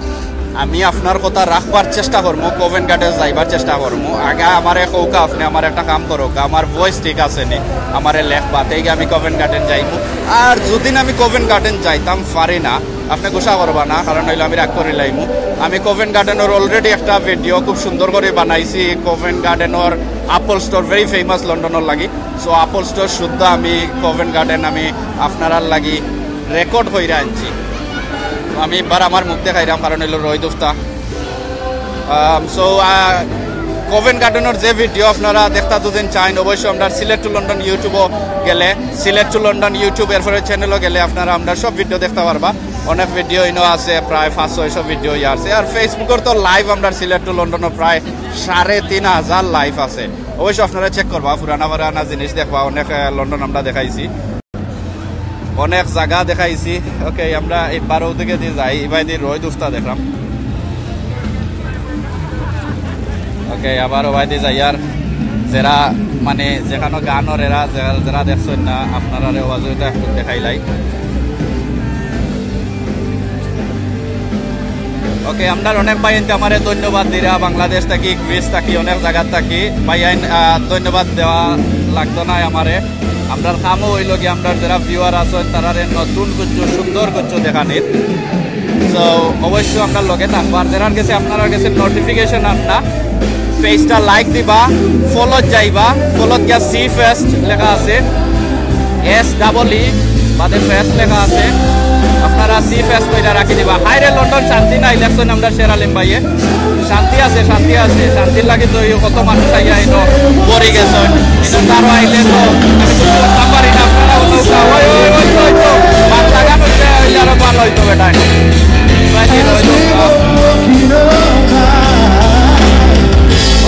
আমি আপনার কথা রাখবার চেষ্টা করবো, কোভেন্ট গার্ডেন যাইবার চেষ্টা করবো। আগে আমারে কৌকা আপনি আমার একটা কাম করুক, আমার ভয়েস ঠিক আছে নি, আমারে লেখবা তাই আমি কোভেন্ট গার্ডেন যাইবো। আর যদি আমি কোভেন্ট গার্ডেন যাইতাম পারি না, আপনি গুসা করবা না, কারণ হইলে আমি রাগ করে লাইমু। আমি কোভেন্ট গার্ডেনের অলরেডি একটা ভিডিও খুব সুন্দর করে বানাইছি। কোভেন্ট গার্ডেনের আপল স্টোর ভেরি ফেমাস লন্ডনের লাগি। সো আপল স্টোর শুদ্ধ আমি কোভেন্ট গার্ডেন আমি আপনার লাগি রেকর্ড হইরা আনছি। আমি এবার আমার মুখ দেখাইলাম, কারণ হইল রোহিত উফতা। সো কোভেন্ট গার্ডেনের যে ভিডিও আপনারা দেখতে দুদিন চাইন, অবশ্যই আমরা সিলেট টু লন্ডন ইউটিউবও গেলে, সিলেট টু লন্ডন ইউটিউব এরপরে চ্যানেলও গেলে আপনারা আমরা সব ভিডিও দেখতে পারবা। অনেক ভিডিও ইনো আছে, প্রায় 500-600 ভিডিও আছে। আর ফেসবুকের তো লাইভ আমরা সিলেট টু লন্ডনের প্রায় 3500 লাইভ আছে। অবশ্যই আপনারা চেক করবা, পুরানা পুরানা জিনিস দেখবা। অনেক লন্ডন আমরা দেখাইছি, অনেক জায়গা দেখাইছি। ওকে, আমরা এবার ওদিকে দিয়ে যাই, এবার দিয়ে রোহিত উফতা দেখলাম। ওকে, আবার ওবাই দিয়ে যাই। আর যারা মানে যেখানে গানের এরা যারা দেখছেন না, আপনারা ওয়াজটা একটু দেখাইলাই। ওকে, আমরা অনেক ভাইন আমার ধন্যবাদ দিরা, বাংলাদেশ থাকি, গ্রিস থাকি, অনেক জায়গার থাকি ভাইয়াইন ধন্যবাদ দেওয়া লাগতো না আমারে। আপনার কামও হইল কি আমরা যারা ভিউয়ার আছেন তারা নতুন কিছু সুন্দর কিছু দেখানির। সো অবশ্যই আপনার লগে থাকবার, যারা গেছে আপনারা গেছে নোটিফিকেশন আননা, পেজটা লাইক দিবা, ফলোত যাইবা। ফলোত গিয়া সি ফেস্ট লেখা আছে, SEE বাদে ফেস্ট লেখা আছে, আপনারা সি ফেস্ট কইরা রাখি দিবা। হাইরে লন্ডন শান্তি না ইলেকশন আমরা শের আলিম ভাইয়ে, শান্তি আছে শান্তি আছে, শান্তির লাগে তো কত মানুষ আইয়া এনো পড়ে গেছে। কিন্তু তারও আইলে তো আমি তো বলতে পারি না, আপনারা হয়তো বাংলা গান হইলে আরো ভালো হইতো বেটায়।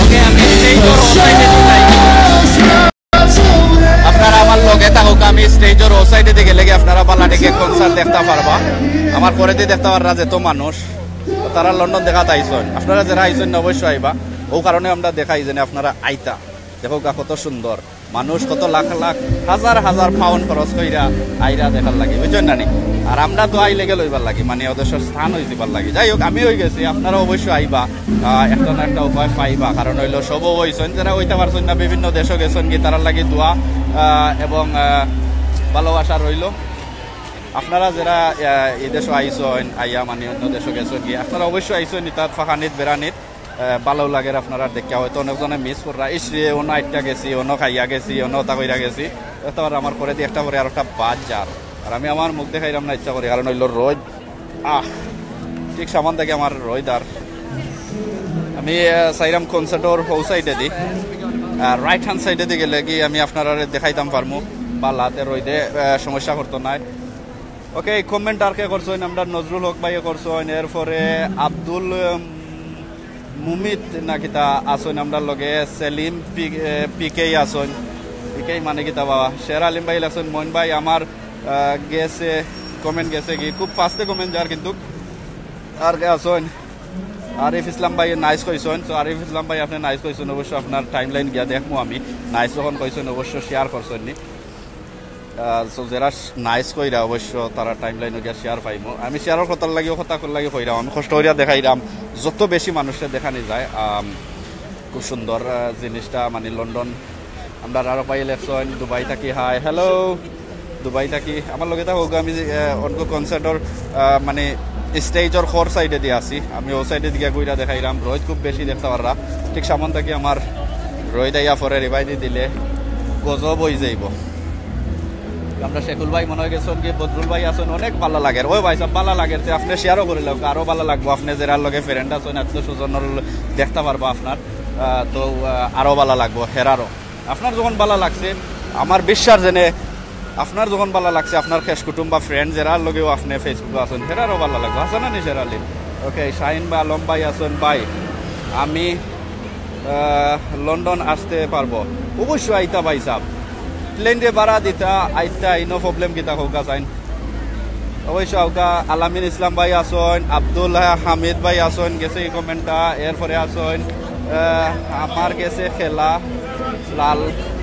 ওকে, আমি স্টেজের ওসাইডে যাই, আপনারা আমার লগে থাকুক। আমি স্টেজের ওসাইডে দিকে লেগে আপনারা বালাটিকে কনসার্ট দেখতে পারবা। আমার পরে দিয়ে দেখতে পারবা যে তো মানুষ তারা লন্ডন দেখা আইসন। আপনারা যারা আইসন অবশ্যই আইবা, ও কারণে আমরা দেখাই যে আপনারা আইতা দেখো কত সুন্দর মানুষ, কত লাখ লাখ হাজার হাজার পাউন্ড খরচ কইরা আইরা দেখার লাগে, বুঝছেন না নি? আর আমরা তো আইলে গেলে লইবার লাগে, মানে ওদের স্থান হয়ে যাবার লাগে। যাই হোক, আমি হয়ে গেছি, আপনারা অবশ্যই আইবা, একটা না একটা উপায় পাইবা। কারণ হইলো সব হইছেন যারা ওইটা পারছেন না, বিভিন্ন দেশও গেছেন কি তারার লাগে দোয়া এবং ভালোবাসা রইল। আপনারা যারা এই দেশও আইসেন, আইয়া মানে অন্য দেশও গেছেন কি, আপনারা অবশ্যই আইসেন তার ফাঁকানিত বেড়ানিত ভালো লাগে। আপনারা দেখা হয়তো অনেকজনে মিস করা, ইসরে অন্য আইটা গেছি, অন্য খাইয়া গেছি, অন্য ওটা কইরা গেছি। তারপর আমার করে দিয়ে একটা করে আর একটা বাদ যার, আর আমি আমার মুখ দেখাইলাম না ইচ্ছা করি, কারণ হইল রোদ। ঠিক সামান থেকে আমার রোদ। আর আমি সাইরাম কনসার্টর হৌ সাইডে দিই, রাইট হ্যান্ড সাইডে দিয়ে গেলে কি আমি আপনারা দেখাইতাম পারমু বা লাতে রইদে সমস্যা করতো নাই। ওকে, কমেন্ট আর কে করছেন, আমরা নজরুল হক ভাইয়ে করছেন, এরপরে আব্দুল মুমিত না কিতা আসুন আমরা লগে, সেলিম পিকে আসুন, পিকে মানে কিতা বাবা, শের আলিম ভাই আসুন, মইন ভাই আমার গেছে কমেন্ট গেছে কি খুব ফাস্টে কমেন্ট যার, কিন্তু আর কে আসুন আরিফ ইসলাম ভাই নাইস কইছেন। তো আরিফ ইসলাম ভাই আপনি নাইস কইছেন, অবশ্যই আপনার টাইম লাইন গিয়া দেখবো আমি। নাইস যখন কইছেন অবশ্যই শেয়ার করছেন নি। সো যারা নাইস কইরা অবশ্য তারা টাইম লাইনে গিয়া শেয়ার পাইমো। আমি শেয়ারের কথার লাগিও কথা লাগে কইরাম, আমি কষ্ট করিয়া দেখাইলাম, যত বেশি মানুষের দেখানি যায়। খুব সুন্দর জিনিসটা, মানে লন্ডন আমরা আরো পাই ইলেকশন। দুবাই থাকি, হাই হ্যালো দুবাই থাকি, আমার লগে থাকো। আমি অন্য কনসার্টর মানে স্টেজর খর সাইডে দিয়ে আসি, আমি ও সাইডে দিকে গইরা দেখাইলাম। রোদ খুব বেশি দেখতে পাররা, ঠিক সামন থাকি আমার রোদ আইয়া পরে রিভাই দিয়ে দিলে গজব হয়ে যাইব। আমরা শেখুল ভাই মনে হয়ে গেছেন কি, বদরুল ভাই আছেন, অনেক ভালো লাগে। ওই ভাই সব ভালো লাগে, আপনি শেয়ারও করে লোক আরো ভালো লাগবো। আপনি যারা লগে ফ্রেন্ড আছেন, আত্মীয় স্বজনের দেখতে পারবো আপনার, তো আরো ভালো লাগবো। হেরারও আপনার যখন ভালো লাগছে, আমার বিশ্বাস জেনে আপনার যখন ভালো লাগছে, আপনার খেস কুটুম বা ফ্রেন্ড যারা লগেও আপনি ফেসবুকে আছেন, হেরারও ভালো লাগবো, আছে না নি শেরালি? ওকে, শাহিন বা আলম ভাই আছেন, ভাই আমি লন্ডন আসতে পারবো, অবশ্যই আইতা ভাই সাহ, প্লেন দিয়ে ভাড়া দিতা আইতা, নো প্রবলেম কিতা হোক আইন। অবশ্য আউকা আলামিন ইসলাম ভাই আসন, আব্দুল হামিদ ভাই আসন গেছে এই কমেন্টটা। এরপরে আসন আমার গেছে খেলা লাল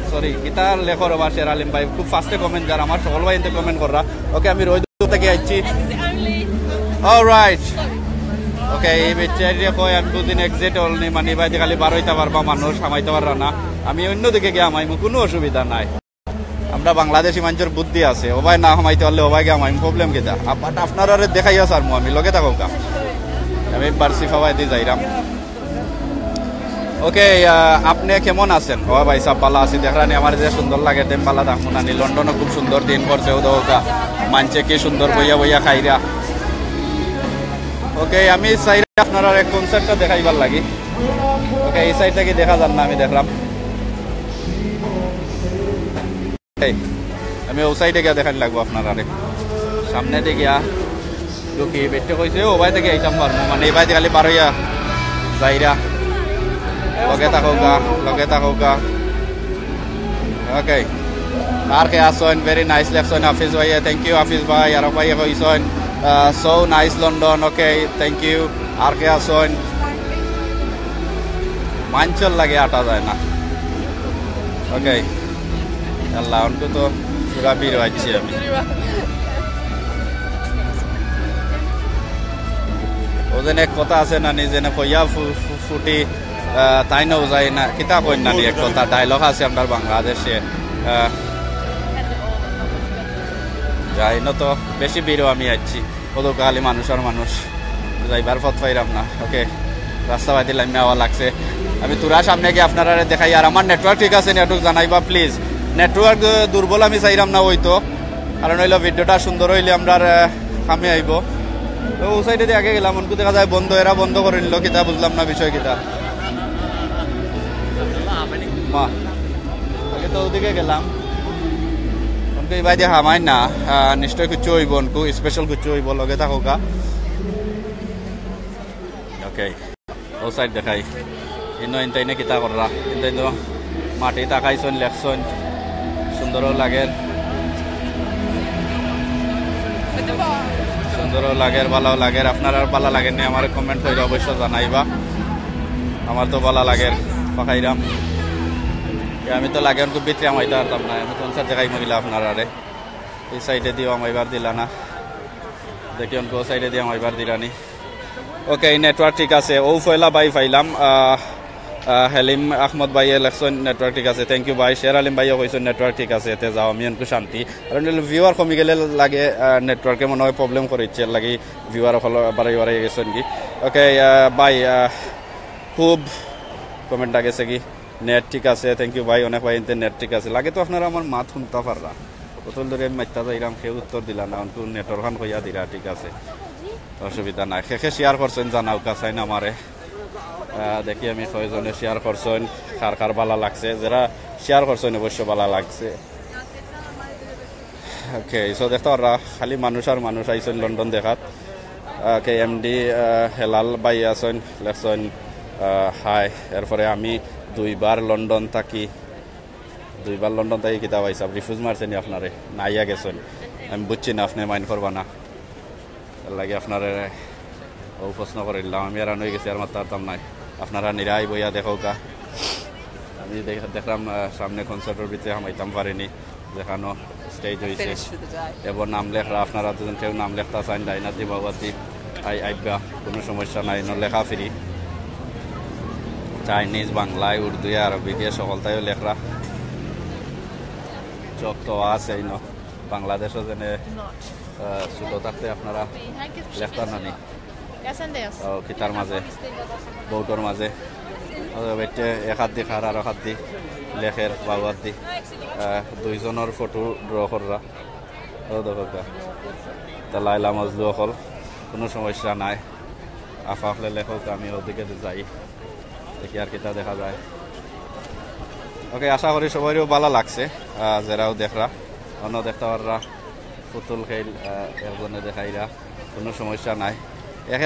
সরি গীতার লেখর বা শের আলিম ভাই খুব ফার্স্টে কমেন্ট যার আমার সকল ভাই এতে কমেন্ট করা। ওকে আমি রোজ থেকে আইছি। অলরাইট ওকে এই বেচারিয়া কয় আমি দুদিন এক্সিট হলনি মানে ভাই খালি বার হইতে পারবা মানুষ হামাইতে পারবা না, আমি অন্যদিকে গিয়ে আমাইমু কোনো অসুবিধা নাই। আমরা বাংলাদেশি মানুষের বুদ্ধি আছে, ওবাই না হামাইতে পারলে ওবাই গিয়ে আমাইম প্রবলেম কেটা বাট আপনারা দেখাইয়া স্যার আমি লগে থাকো কা আমি বার্সিফা ভাই দিয়ে যাইরাম। ওকে আপনি কেমন আছেন? ও ভাই সব ভালো আছি, দেখলানি আমার যে সুন্দর লাগে তেম পালা থাকুন আনি। লন্ডনও খুব সুন্দর দিন করছে ও দৌকা মানছে কি সুন্দর বইয়া বইয়া খাইরা। ওকে আমি চাই আপনারা এক কনসার্টটা দেখাইবার লাগি। ওকে এই সাইডটা কি দেখা যান না আমি দেখলাম, আমি ও সাইডে গিয়ে দেখানি লাগবো আপনারা সামনে দিকে কি বেটে কইছে ও ভাই থেকে আইতাম পারবো মানে এই ভাই খালি পার হইয়া যাইরা লগে থাকো গা। ওকে আর কে আসেন ভেরি নাইস লেখছেন হাফিজ ভাই, থ্যাংক ইউ হাফিজ ভাই। আর ভাই কইছেন so nice London, okay thank you. আর কে আসেন মাঞ্চল লাগে আটা যায় না। ওকে আল্লাহ উनको তো পুরা ভিড় হচ্ছে। আমি ওজন এক কথা আছে না নিজে কইয়া ফুটি তাই নাও যায় না কিতা কইন না এক কথা ডায়লগ আছে আপনার বাংলাদেশে যাই না তো বেশি ভিড়ও আমি আছি কত কালি মানুষ আর মানুষ যাইবার পথ পাইরাম না। ওকে রাস্তা বাদি লাইমে আওয়া লাগছে, আমি তোরা সামনে গিয়ে আপনারা দেখাই। আর আমার নেটওয়ার্ক ঠিক আছে নেটওয়ার্ক জানাইবা প্লিজ, নেটওয়ার্ক দুর্বল আমি চাইলাম না হইতো, কারণ হইলো ভিডিওটা সুন্দর হইলে আমরা কামে আইব। তো ও সাইডে দিয়ে আগে গেলাম উনকু দেখা যায় বন্ধ, এরা বন্ধ করে নিল কিতা বুঝলাম না বিষয় কিতা। মা আগে তো ওদিকে গেলাম উনকু এই বাইরে হামাই না নিশ্চয় কিছু হইব, উনকু স্পেশাল কিছু হইব লগে থাকা। ওকে ও সাইড দেখাই ইনো ইনতাইনে কিতা কররা ইনতাই তো মাটি তাকাইছন লেখছন সুন্দরও লাগে, সুন্দরও লাগে ভালো লাগে। আপনার আর ভালো লাগে নি আমার কমেন্ট করে অবশ্য জানাইবা, আমার তো ভালো লাগে পাকাইরাম। আমি তো লাগে অনেক ভিতরে আমাইতে পারতাম না, আমি কনসার্ট দেখাই মহিলা আপনার আরে এই সাইডে দিও আমাইবার দিলা না, দেখি অনেক ও সাইডে দিয়ে আমাইবার দিলানি। ওকে নেটওয়ার্ক ঠিক আছে, ও ফয়লা বাই ফাইলাম হেলিম আহমদ ভাইয়ে লেখছেন নেটওয়ার্ক ঠিক আছে, থ্যাংক ইউ ভাই। শের আলিম ভাইও কইছেন নেটওয়ার্ক ঠিক আছে, এতে যাও আমি অনেক শান্তি। কারণ ভিউয়ার কমি গেলে লাগে নেটওয়ার্কে মনে হয় প্রবলেম করে ইচ্ছে লাগে ভিউয়ার বাড়াই বাড়াই গেছেন কি। ওকে ভাই খুব কমেন্টটা গেছে কি নেট ঠিক আছে, থ্যাংক ইউ ভাই। অনেক ভাই নেট ঠিক আছে লাগে তো আপনারা আমার মাত শুনতে পাররা, কতল ধরে আমি মাত্তা যাইলাম সে উত্তর দিলা না, অনেক নেটওয়ার্ক খান কইয়া দিলা ঠিক আছে অসুবিধা নাই। শেষে শেয়ার করছেন জানাও কাছাই না আমারে, দেখি আমি কয়জনে শেয়ার করছেন কার কার ভালো লাগছে, যারা শেয়ার করছেন অবশ্য ভালো লাগছে। ওকে সো দেখতে পারা খালি মানুষ আর মানুষ আইছেন লন্ডন দেখাত। কে এমডি হেলাল ভাই আছেন লেখছেন হাই। এরপরে আমি দুইবার লন্ডন থাকি কিতাব আইসাব রিফিউজ মারছেন আপনারে নাইয়া গেছেন, আমি বুঝছি না আপনি মাইন্ড করবা না লাগে আপনারে ও প্রশ্ন করে দিলাম। আমি আর হয়ে গেছি আর মাত্র পারতাম নাই, আপনারা নিরাই বইয়া দেখো কা। আমি দেখলাম সামনে কনসার্টের ভিতরে হামাইতাম পারিনি, দেখানো স্টেজ হয়েছে এবার নাম লেখরা। আপনারা দুজন কেউ নাম লেখতা চান ডাইনাতি বাবাতি আইবা কোনো সমস্যা নাই, লেখা ফ্রি চাইনিজ বাংলায় উর্দু আরবি দিয়ে সকলটাইও লেখরা চক তো আছে এই বাংলাদেশও যেনে ছোট থাকতে আপনারা লেখতা নানি কিতার মাঝে বৌটোর মাঝে এক হাত দি খার আর হাত দি লেখের বাবুয়ার দি দুইজনের ফটো ড্র কররা দেখা তা লাইলা মজলু অকল কোনো সমস্যা নাই। আফাফলে লেখক আমি ওদিকে যাই দেখি আর কিতা দেখা যায়। ওকে আশা করি সবাইও ভালো লাগছে, যারাও দেখরা অন্য দেখতে পাররা পুতুল খেল একজনে দেখাইরা কোনো সমস্যা নাই।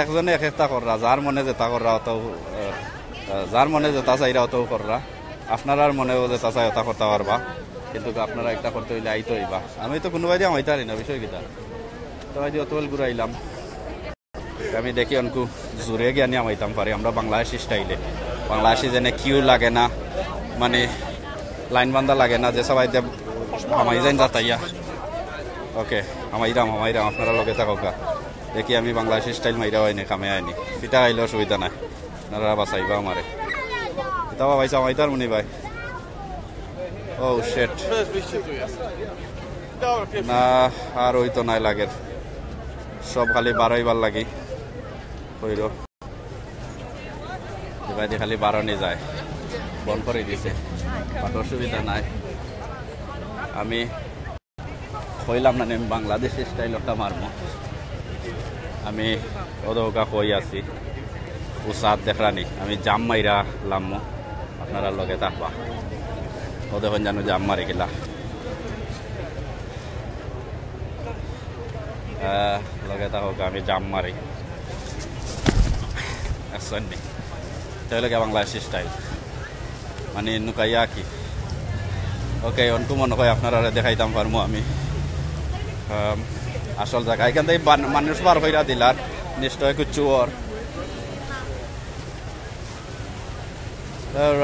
একজনে এক একটা কররা, যার মনে যেটা কররা অতও যার মনে যেটা চাইরা অতও কররা, আপনার মনেও যেটা চাই ওটা করতে পারবা, কিন্তু আপনারা একটা করতে হইলে আইতে হইবা। আমি তো কোনো বাইরে হইতে পারি না বিষয় কিতা তো আজ অতল ঘুরাইলাম আমি দেখি অনকু জোরে জ্ঞানী আমাইতাম পারি আমরা বাংলাদেশি স্টাইলে বাংলাদেশি যেনে কিউ লাগে না মানে লাইন বান্ধা লাগে না যে সবাই হামাই যাইন যাতাইয়া ওকে হামাইরাম আপনারা লগে থাকা দেখি আমি বাংলাদেশি স্টাইল মাইরা হয়নি কামে আইনি ফিটা আইলেও অসুবিধা নাই আপনারা বাঁচাইবা আমারে তাও ভাইসা আমাইতার মনি ভাই ও শেট না আর ওই তো নাই লাগে সব খালি বারোইবার লাগি কইর ভাই খালি বারণে যায় বন করে দিছে বাট অসুবিধা নাই আমি কইলাম না আমি বাংলাদেশি স্টাইল একটা মারমো আমি ওদৌকা কই আছি উসাদ দেখরানি আমি জাম মাইরা লামো আপনারা লগে থাকবা ও দেখুন জানো জাম মারি গেলা লগে থাকুক আমি জাম মারি একশনি তাহলে বাংলাদেশি স্টাইল মানে নুকাইয়া কি ওকে অনকু মনে হয় আপনারা দেখাইতাম পারমো আমি আসল জায়গা এখান থেকে মানুষ বার হইরা দিলার নিশ্চয় কুচুয়ার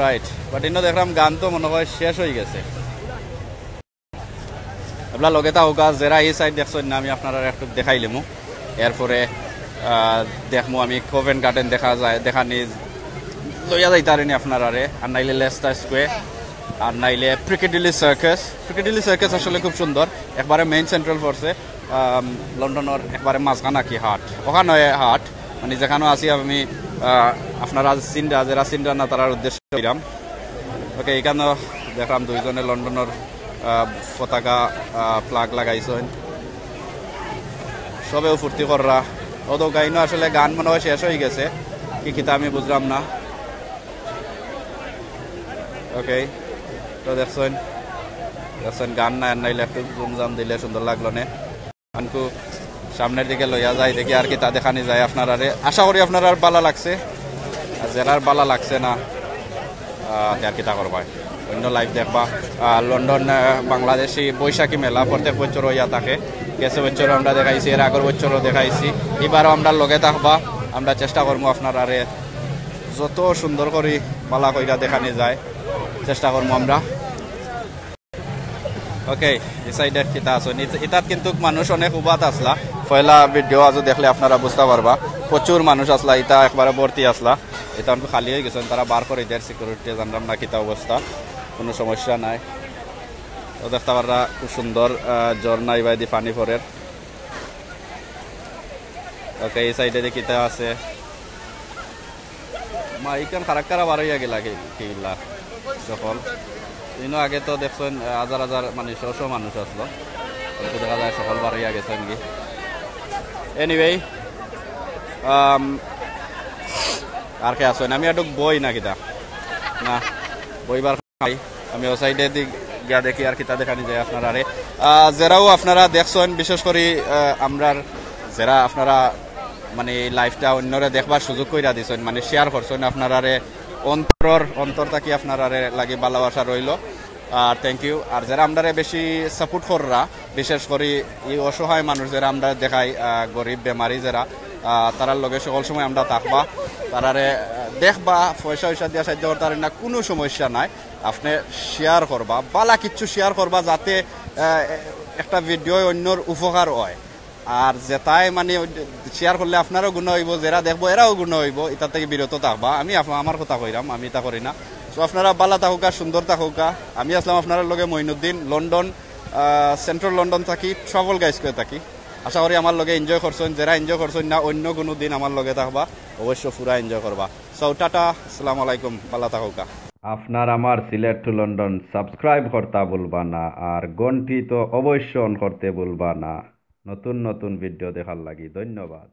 রাইট বাট ইনো দেখলাম গান তো মনে হয় শেষ হয়ে গেছে আপনার লগে থাকা যারা এই সাইড দেখছেন না আমি আপনারা একটু দেখাইলামু এরপরে দেখমু আমি কোভেন গার্ডেন দেখা যায় দেখানি লইয়া যাইতারেনি আপনারা আর নাইলে লেস্টার স্কোয়ার আর নাইলে পিকাডিলি সার্কাস আসলে খুব সুন্দর একবারে মেইন সেন্ট্রাল ফোর্সে লন্ডনের একবারে মাঝখানা কি হাট ওখানে হাট মানে যেখানে আছি আমি আপনারা যারা চিন্তা না তার উদ্দেশ্য দিলাম ওকে এখানে দেখলাম দুইজনে লন্ডনের পতাকা ফ্লাগ লাগাইছেন সবেও ফুর্তি কররা ওদের গাইনো আসলে গান মনে হয় শেষ হয়ে গেছে কি কিতা আমি বুঝলাম না ওকে তো দেখছেন গান না নাইলে একটু জুমজাম দিলে সুন্দর লাগলো না গানকু সামনের দিকে লইয়া যায় দেখি আর কি তা দেখানি যায় আপনারা আশা করি আপনার বালা লাগছে আর যারার বালা লাগছে না আর কি তা করবা অন্য লাইভ দেখবা লন্ডন বাংলাদেশি বৈশাখী মেলা প্রত্যেক বছর হইয়া থাকে গেছে বছরও আমরা দেখাইছি এর আগের বছরও দেখাইছি এবারও আমরা লগে থাকবা আমরা চেষ্টা করবো আপনারা যত সুন্দর করে বালা কইরা দেখানি যায় চেষ্টা করবো আমরা ওকে এই সাইডের কিতা আছে এটাত কিন্তু মানুষ অনেক উবাত আসলা পয়লা ভিডিও আজ দেখলে আপনারা বুঝতে পারবা প্রচুর মানুষ আসলা এটা একবারে ভর্তি আসলা এটা খালি হয়ে গেছেন তারা বার করে দেয় সিকিউরিটি জানলাম না কিতা অবস্থা কোনো সমস্যা নাই তো দেখতে পাররা খুব সুন্দর ঝর্ণা ইবাদি পানি পরের ওকে এই সাইডে যে কিতা আছে মা এইখান খারাক্কারা বার হইয়া গেলা কিলা সকল ইনো আগে তো দেখছেন হাজার হাজার মানে শো মানুষ আসলো দেখা যায় সকল বার হইয়া গেছেন কি এনিওয়ে আর কে আসেন আমি একটু বই না কিতা না বইবার খাই আমি ও সাইডে গিয়া দেখি আর কিতা দেখানি যায় আপনারা যারাও আপনারা দেখছেন বিশেষ করে আমরার যারা আপনারা মানে লাইফটা অন্যরে দেখবার সুযোগ কইরা দিছেন মানে শেয়ার করছেন আপনারা অন্তর থাকি আপনারা লাগে ভালোবাসা রইল আর থ্যাংক ইউ আর যারা আমরা বেশি সাপোর্ট কররা বিশেষ করে এই অসহায় মানুষ যারা আমরা দেখাই গরিব বেমারি যারা তারার লগে সকল সময় আমরা থাকবা তারারে দেখবা পয়সা দিয়া সাহায্য করতে না কোনো সমস্যা নাই আপনি শেয়ার করবা বালা কিচ্ছু শেয়ার করবা যাতে একটা ভিডিও অন্যর উপকার হয় আর যেটাই মানে শেয়ার করলে আপনারও গুণ হইব যারা দেখবো এরাও গুণ হইব এটা থেকে বিরত থাকবা আমি আমার কথা কইরাম আমি তা করি না সো আপনারা বালা থাকুকা সুন্দর থাকুকা আমি আসলাম আপনার লগে মঈনুদ্দিন লন্ডন সেন্ট্রাল লন্ডন থাকি ট্রাভেল গাইজ করে থাকি আশা করি আমার লগে এনজয় করছেন যারা এনজয় করছেন না অন্য কোনো দিন আমার লগে থাকবা অবশ্য পুরা এনজয় করবা সো টাটা আসসালামু আলাইকুম বালা থাকুকা আপনার আমার সিলেট টু লন্ডন সাবস্ক্রাইব করতে ভুলবা না আর ঘন্টি তো অবশ্য অন করতে ভুলবা না নতুন নতুন ভিডিও দেখার লাগি ধন্যবাদ।